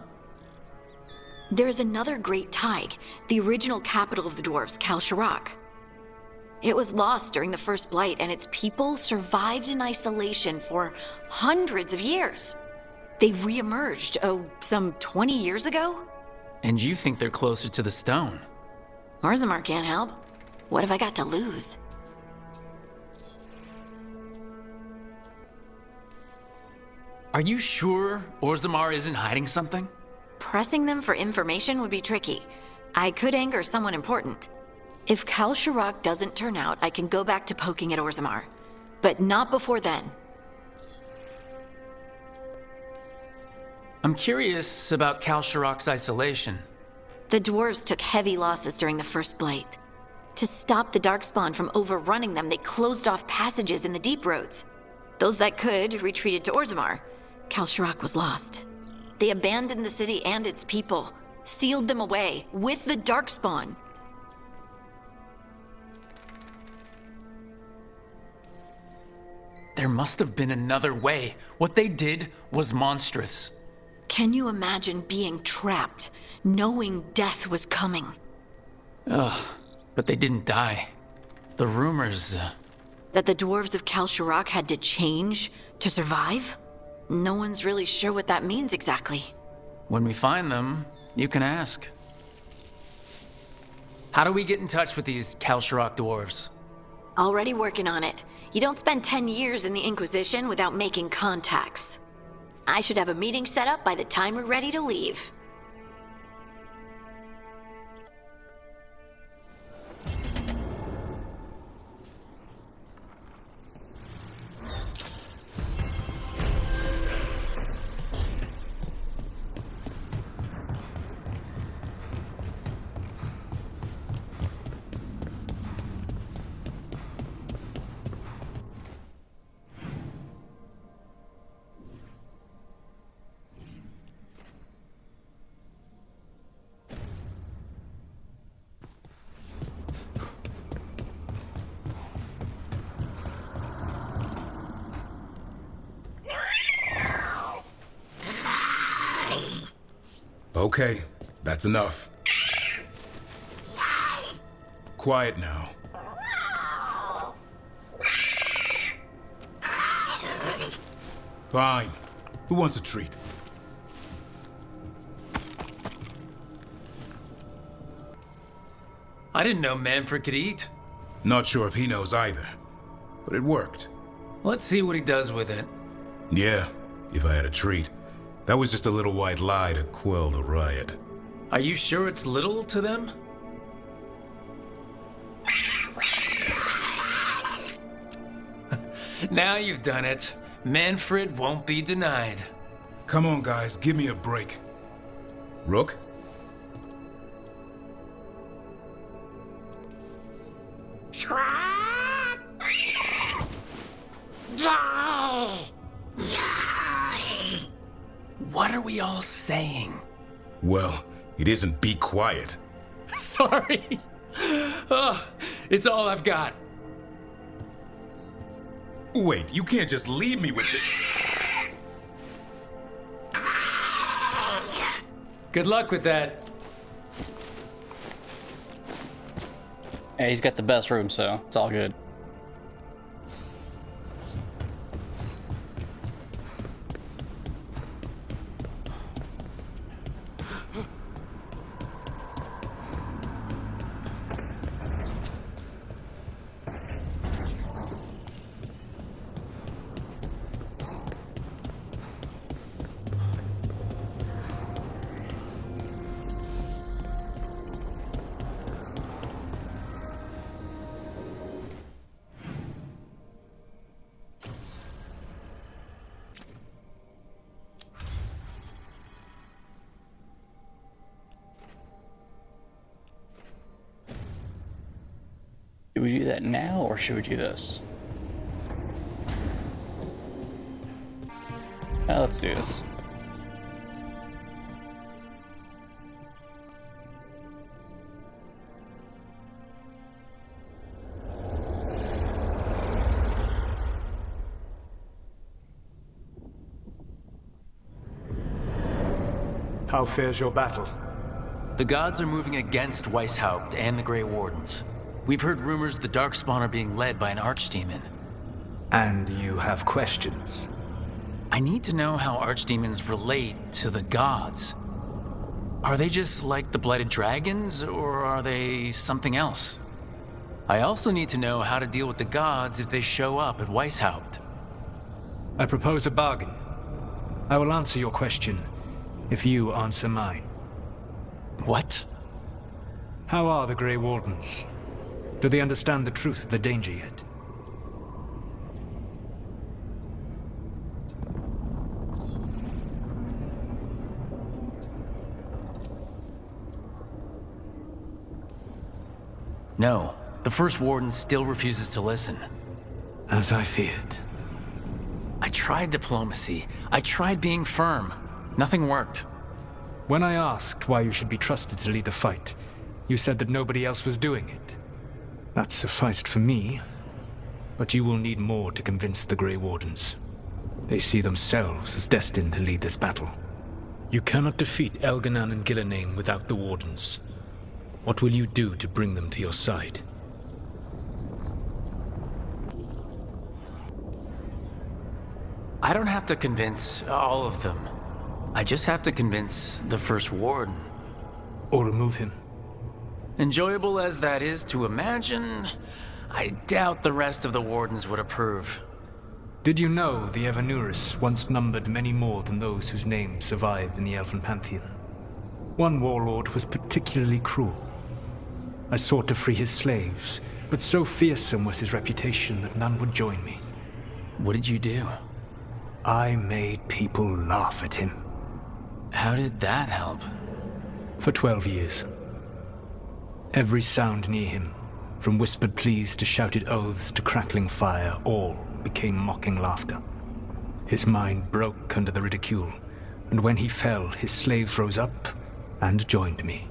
Speaker 6: There is another great Tig, the original capital of the dwarves, Kalsharak. It was lost during the First Blight, and its people survived in isolation for hundreds of years. They re-emerged, some 20 years ago?
Speaker 20: And you think they're closer to the stone?
Speaker 6: Orzammar can't help. What have I got to lose?
Speaker 20: Are you sure Orzammar isn't hiding something?
Speaker 6: Pressing them for information would be tricky. I could anger someone important. If Kalsharak doesn't turn out, I can go back to poking at Orzammar. But not before then.
Speaker 20: I'm curious about Kalsharak's isolation.
Speaker 6: The dwarves took heavy losses during the First Blight. To stop the Darkspawn from overrunning them, they closed off passages in the deep roads. Those that could retreated to Orzammar. Kalsharak was lost. They abandoned the city and its people, sealed them away with the Darkspawn.
Speaker 20: There must have been another way. What they did was monstrous.
Speaker 6: Can you imagine being trapped, knowing death was coming?
Speaker 20: Ugh, but they didn't die. The rumors...
Speaker 6: That the dwarves of Kalsharak had to change to survive? No one's really sure what that means exactly.
Speaker 20: When we find them, you can ask. How do we get in touch with these Kalsharak dwarves?
Speaker 6: Already working on it. You don't spend 10 years in the Inquisition without making contacts. I should have a meeting set up by the time we're ready to leave.
Speaker 17: Okay, that's enough. Quiet now. Fine. Who wants a treat?
Speaker 20: I didn't know Manfred could eat.
Speaker 17: Not sure if he knows either, but it worked.
Speaker 20: Let's see what he does with it.
Speaker 17: Yeah, if I had a treat. That was just a little white lie to quell the riot.
Speaker 20: Are you sure it's little to them? Now you've done it. Manfred won't be denied.
Speaker 17: Come on, guys, give me a break. Rook?
Speaker 20: What are we all saying?
Speaker 17: Well, it isn't be quiet.
Speaker 20: Sorry. Oh, it's all I've got.
Speaker 17: Wait, you can't just leave me with the...
Speaker 20: Good luck with that.
Speaker 1: Yeah, he's got the best room, so it's all good. Do we do that now, or should we do this? Let's do this.
Speaker 20: How fares your battle?
Speaker 3: The gods are moving against Weishaupt and the Grey Wardens. We've heard rumors the Darkspawn are being led by an archdemon.
Speaker 20: And you have questions?
Speaker 3: I need to know how archdemons relate to the gods. Are they just like the Blighted Dragons, or are they something else? I also need to know how to deal with the gods if they show up at Weishaupt.
Speaker 20: I propose a bargain. I will answer your question if you answer mine.
Speaker 3: What?
Speaker 20: How are the Grey Wardens? Do they understand the truth of the danger yet?
Speaker 3: No, the First Warden still refuses to listen.
Speaker 20: As I feared.
Speaker 3: I tried diplomacy. I tried being firm. Nothing worked.
Speaker 20: When I asked why you should be trusted to lead the fight, you said that nobody else was doing it. That sufficed for me, but you will need more to convince the Grey Wardens. They see themselves as destined to lead this battle. You cannot defeat Elganan and Gillenane without the Wardens. What will you do to bring them to your side?
Speaker 3: I don't have to convince all of them. I just have to convince the First Warden.
Speaker 20: Or remove him.
Speaker 3: Enjoyable as that is to imagine, I doubt the rest of the Wardens would approve.
Speaker 20: Did you know the Evanuris once numbered many more than those whose names survive in the Elven Pantheon? One warlord was particularly cruel. I sought to free his slaves, but so fearsome was his reputation that none would join me.
Speaker 3: What did you do?
Speaker 20: I made people laugh at him.
Speaker 3: How did that help?
Speaker 20: For 12 years. Every sound near him, from whispered pleas to shouted oaths to crackling fire, all became mocking laughter. His mind broke under the ridicule, and when he fell, his slaves rose up and joined me.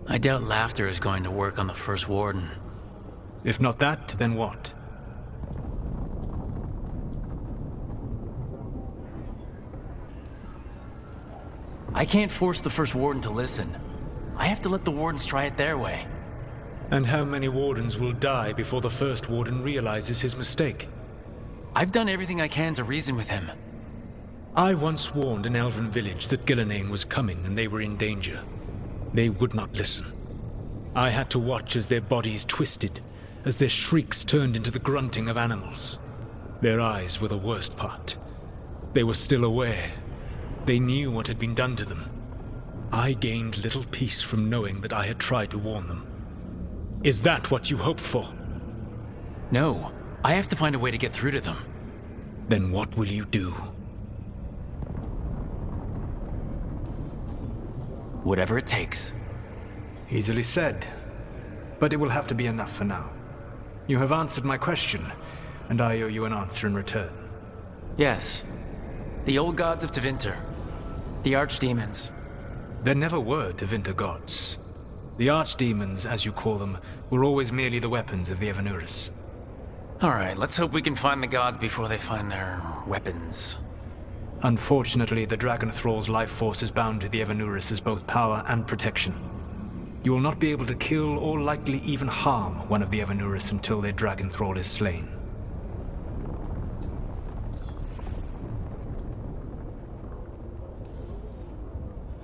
Speaker 3: I doubt laughter is going to work on the First Warden.
Speaker 20: If not that, then what?
Speaker 3: I can't force the First Warden to listen. I have to let the Wardens try it their way.
Speaker 20: And how many Wardens will die before the First Warden realizes his mistake?
Speaker 3: I've done everything I can to reason with him.
Speaker 20: I once warned an elven village that Gillenane was coming and they were in danger. They would not listen. I had to watch as their bodies twisted, as their shrieks turned into the grunting of animals. Their eyes were the worst part. They were still aware. They knew what had been done to them. I gained little peace from knowing that I had tried to warn them. Is that what you hoped for?
Speaker 3: No. I have to find a way to get through to them.
Speaker 20: Then what will you do?
Speaker 3: Whatever it takes.
Speaker 20: Easily said. But it will have to be enough for now. You have answered my question, and I owe you an answer in return.
Speaker 3: Yes. The old gods of Tevinter. The archdemons.
Speaker 20: There never were Tevinter gods. The archdemons, as you call them, were always merely the weapons of the Evanuris.
Speaker 3: Alright, let's hope we can find the gods before they find their weapons.
Speaker 20: Unfortunately, the Dragon Thrall's life force is bound to the Evanuris as both power and protection. You will not be able to kill or likely even harm one of the Evanuris until their Dragon Thrall is slain.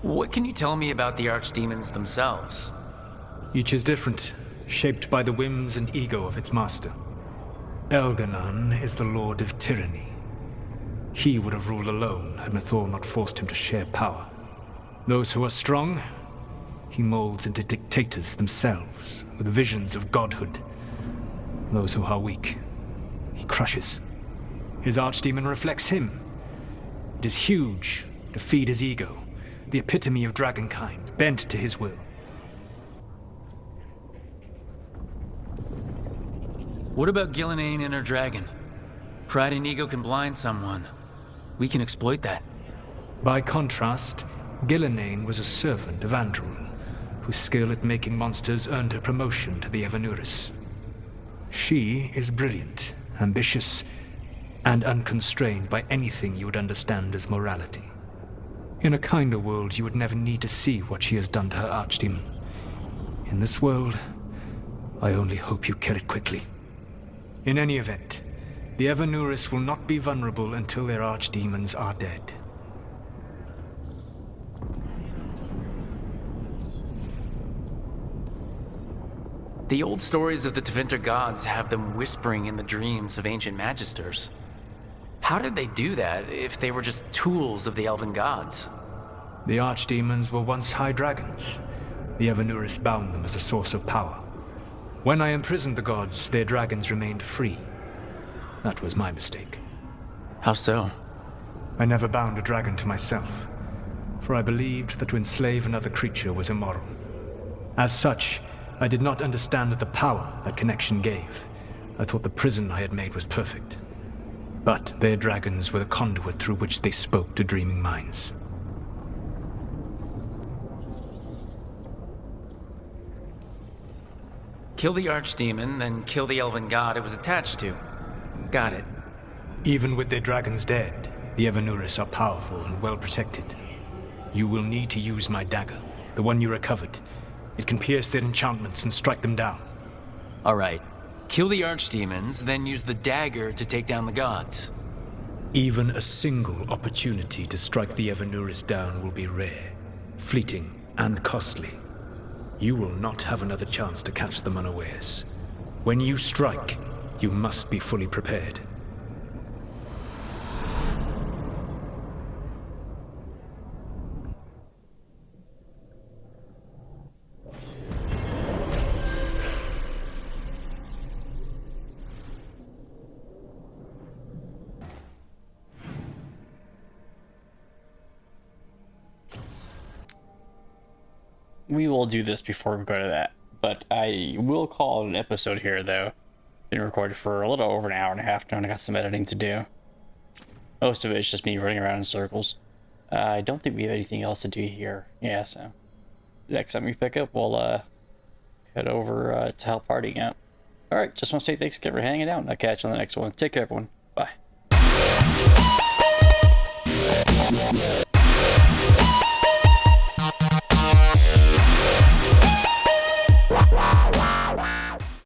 Speaker 3: What can you tell me about the archdemons themselves?
Speaker 20: Each is different, shaped by the whims and ego of its master. Elganan is the Lord of Tyranny. He would have ruled alone had Mythor not forced him to share power. Those who are strong, he molds into dictators themselves, with visions of godhood. Those who are weak, he crushes. His archdemon reflects him. It is huge to feed his ego, the epitome of dragonkind, bent to his will.
Speaker 3: What about Gillenane and her dragon? Pride and ego can blind someone. We can exploit that.
Speaker 20: By contrast, Gillenane was a servant of Andrul, whose skill at making monsters earned her promotion to the Evanuris. She is brilliant, ambitious, and unconstrained by anything you would understand as morality. In a kinder world, you would never need to see what she has done to her archdemon. In this world, I only hope you kill it quickly. In any event, the Evanuris will not be vulnerable until their archdemons are dead.
Speaker 3: The old stories of the Tevinter gods have them whispering in the dreams of ancient magisters. How did they do that if they were just tools of the elven gods?
Speaker 20: The archdemons were once high dragons. The Evanuris bound them as a source of power. When I imprisoned the gods, their dragons remained free. That was my mistake.
Speaker 3: How so?
Speaker 20: I never bound a dragon to myself, for I believed that to enslave another creature was immoral. As such, I did not understand the power that connection gave. I thought the prison I had made was perfect. But their dragons were the conduit through which they spoke to dreaming minds.
Speaker 3: Kill the archdemon, then kill the elven god it was attached to. Got it.
Speaker 20: Even with their dragons dead, the Evanuris are powerful and well protected. You will need to use my dagger, the one you recovered. It can pierce their enchantments and strike them down.
Speaker 3: All right. Kill the archdemons, then use the dagger to take down the gods.
Speaker 20: Even a single opportunity to strike the Evanuris down will be rare, fleeting, and costly. You will not have another chance to catch them unawares. When you strike, you must be fully prepared.
Speaker 1: We will do this before we go to that, but I will call it an episode here, though. Been recorded for a little over an hour and a half now, and I got some editing to do. Most of it is just me running around in circles. I don't think we have anything else to do here. Yeah, so next time we pick up, we'll head over to help partying out. Alright, just want to say thanks again for hanging out, and I'll catch you on the next one. Take care, everyone. Bye.